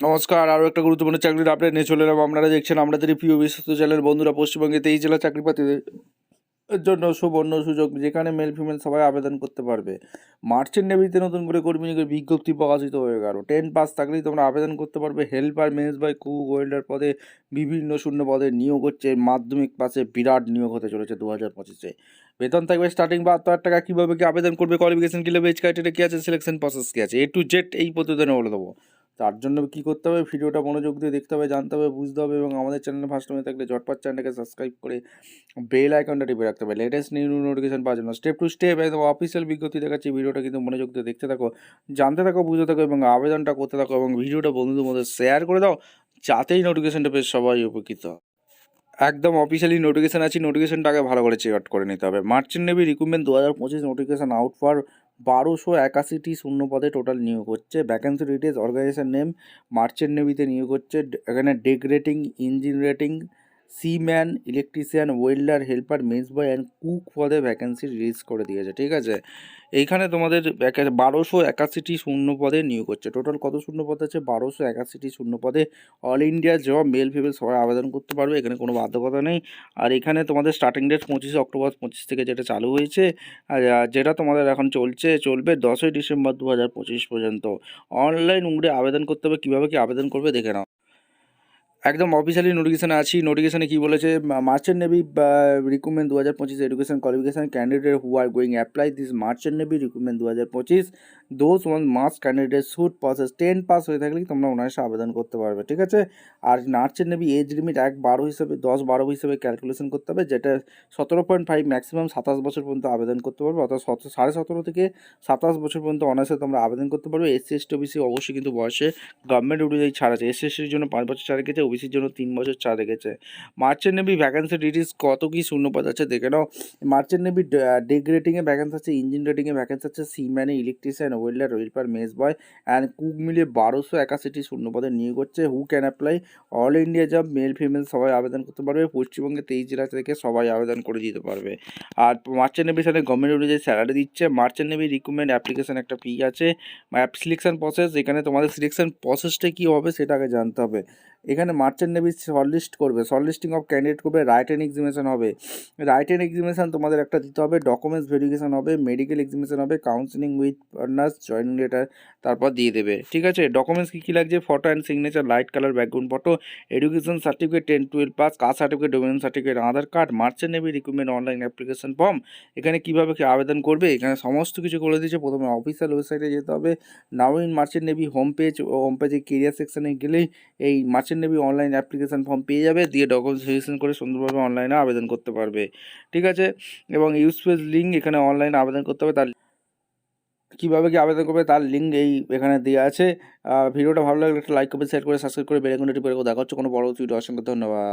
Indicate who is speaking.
Speaker 1: নমস্কার, আরও একটা গুরুত্বপূর্ণ চাকরির আপডেট নিয়ে চলে এলাম। আপনারা দেখছেন আমাদের এই প্রিয় বিশ্বস্ত চ্যানেল। বন্ধুরা, পশ্চিমবঙ্গে 23 জেলা চাকরি প্রার্থীদের জন্য সুবর্ণ সুযোগ, যেখানে মেল ফিমেল সবাই আবেদন করতে পারবে। মার্চেন্ট নেভিতে নতুন করে কর্মী নিয়োগের বিজ্ঞপ্তি প্রকাশিত হয়ে গেল। 10 পাস থাকলেই তোমরা আবেদন করতে পারবে। হেল্পার, মেস বয়, কুক, ওয়েল্ডার পদে বিভিন্ন শূন্য পদে নিয়োগ হচ্ছে। মাধ্যমিক পাশে বিরাট নিয়োগ হতে চলেছে 2025-এ। বেতন থাকবে স্টার্টিং 72,000 টাকা। কীভাবে কি আবেদন করবে, কোয়ালিফিকেশন কী লাগবে, এজ ক্রাইটেরিয়া কী আছে, সিলেকশন প্রসেস কী আছে, A to Z এই প্রতিবেদনে বলে দেবো। তার জন্য কী করতে হবে, ভিডিওটা মনোযোগ দিয়ে দেখতে হবে, জানতে হবে, বুঝতে হবে, এবং আমাদের চ্যানেলে ফার্স্ট টাইমে থাকলে ঝটপট চ্যানেলটাকে সাবস্ক্রাইব করে বেল আইকনটা টিপে রাখতে হবে লেটেস্ট নিউ নোটিফিকেশন পাওয়ার জন্য। স্টেপ টু স্টেপ একদম অফিসিয়াল বিজ্ঞপ্তি দেখাচ্ছি। ভিডিওটা কিন্তু মনোযোগ দিয়ে দেখতে থাকো, জানতে থাকো, বুঝতে থাকো, এবং আবেদনটা করতে থাকো, এবং ভিডিওটা বন্ধুদের মধ্যে শেয়ার করে দাও, যাতেই নোটিফিকেশনটা পেয়ে সবাই উপকৃত। একদম অফিসিয়ালি নোটিফিকেশন আছে, নোটিফিকেশনটা আগে ভালো করে চেক আউট করে নিতে হবে। Merchant navy recruitment 2025 notification out for 1281টি শূন্য পদে টোটাল নিয়োগ হচ্ছে। Vacancy details, organization name, merchant নেভিতে নিয়োগ হচ্ছে। এখানে deck rating, engine rating, seaman, electrician, welder, helper, mess boy and cook পদে ভ্যাকেন্সি রিলিজ করে দিয়েছে। ঠিক আছে, এইখানে তোমাদের 1281টি শূন্য পদে নিয়োগ হচ্ছে। টোটাল কত শূন্য পদ আছে? 1281টি শূন্য পদে। All India job, male female সবাই আবেদন করতে পারবে, এখানে কোনো বাধ্যকতা নেই। আর এখানে তোমাদের স্টার্টিং ডেট 25 অক্টোবর 25 থেকে যেটা চালু হয়েছে, আর যেটা তোমাদের এখন চলবে 10ই ডিসেম্বর 2025 পর্যন্ত। অনলাইন মোডে আবেদন করতে হবে। কীভাবে কি আবেদন করবে দেখে নাও। একদম অফিসিয়ালি নোটিফিকেশানে আছি। নোটিফিকেশানে কী বলেছে, merchant navy recruitment 2025 education qualification candidate who are going apply this merchant navy recruitment 2025 those one must candidate should process 10 pass হয়ে থাকলেই তোমরা অনায়াসে আবেদন করতে পারবে। ঠিক আছে, আর মার্চেন্ট নেভি এজ লিমিট 1-12 হিসেবে 10-12 হিসেবে ক্যালকুলেশন করতে হবে, যেটা 17.5 ম্যাক্সিমাম 27 বছর পর্যন্ত আবেদন করতে পারবে, অর্থাৎ 17.5 থেকে 27 বছর পর্যন্ত অনায়াসে তোমরা আবেদন করতে পারবে। SC ST OBC অবশ্যই কিন্তু বয়সে গভর্নমেন্ট অনুযায়ী ছাড় আছে। SC STর জন্য 5 বছর ছাড় রেখেছে, ওবিসির জন্য 3 বছর ছাড় রেখেছে। মার্চেন্ট নেভি ভ্যাকেন্সি ডিটেলস কত কী শূন্যপদ আছে দেখে নাও। মার্চেন্ট নেভি ডেক রেটিংয়ে ভ্যাকেন্সি আছে, ইঞ্জিন রেটিংয়ে ভ্যাকেন্সি আছে, সিম্যানে, electrician, welder, helper, mess boy and cook মিলিয়ে 1281টি শূন্যপদে নিয়োগ হচ্ছে। Who can apply? All India job, male female সবাই আবেদন করতে পারবে। পশ্চিমবঙ্গে 23 জেলা থেকে সবাই আবেদন করে দিতে পারবে। আর মার্চেন্ট নেভির সাথে গভর্নমেন্ট অনুযায়ী স্যালারি দিচ্ছে। মার্চেন্ট নেভি রিক্রুটমেন্ট অ্যাপ্লিকেশন একটা ফি আছে। সিলেকশন প্রসেস, এখানে তোমাদের সিলেকশন প্রসেসটা কী হবে সেটা আগে জানতে হবে। এখানে মার্চেন্ট নেভি শর্টলিস্ট করবে, শর্টলিস্টিং অফ ক্যান্ডিডেট করবে, রাইট অ্যান্ড এক্সামিনেশন হবে। রাইট অ্যান্ড এক্সামিনেশন তোমাদের একটা দিতে হবে, ডকুমেন্টস ভেরিফিকেশন হবে, মেডিকেল এক্সামিনেশন হবে, counselling with partners, joining letter তারপর দিয়ে দেবে। ঠিক আছে, ডকুমেন্টস কী কী লাগছে? Photo and signature, light colour background photo, education certificate 10-12 pass, caste certificate, domination certificate, Aadhaar card. Merchant navy recruitment online application form. এখানে কীভাবে কি আবেদন করবে, এখানে সমস্ত কিছু করে দিয়েছে। প্রথমে অফিসিয়াল ওয়েবসাইটে যেতে হবে। নাও ইন মার্চেন্ট নেভি হোম পেজে কেরিয়ার সেকশনে গেলেই এই merchant navy online application form পেয়ে যাবে। দিয়ে ডকুমেন্টস ভেরিফিকেশন করে সুন্দরভাবে অনলাইনে আবেদন করতে পারবে। ঠিক আছে, এবং ইউজফুল লিঙ্ক, এখানে অনলাইনে আবেদন করতে হবে। তার কীভাবে কি আবেদন করবে তার লিঙ্ক এখানে দেওয়া আছে। ভিডিওটা ভালো লাগলে একটা লাইক করবে, শেয়ার করে, সাবস্ক্রাইব করে বেল আইকনটা টিপে রেখো। দেখা হচ্ছে কোনো পরবর্তী ভিডিও। অসংখ্য ধন্যবাদ।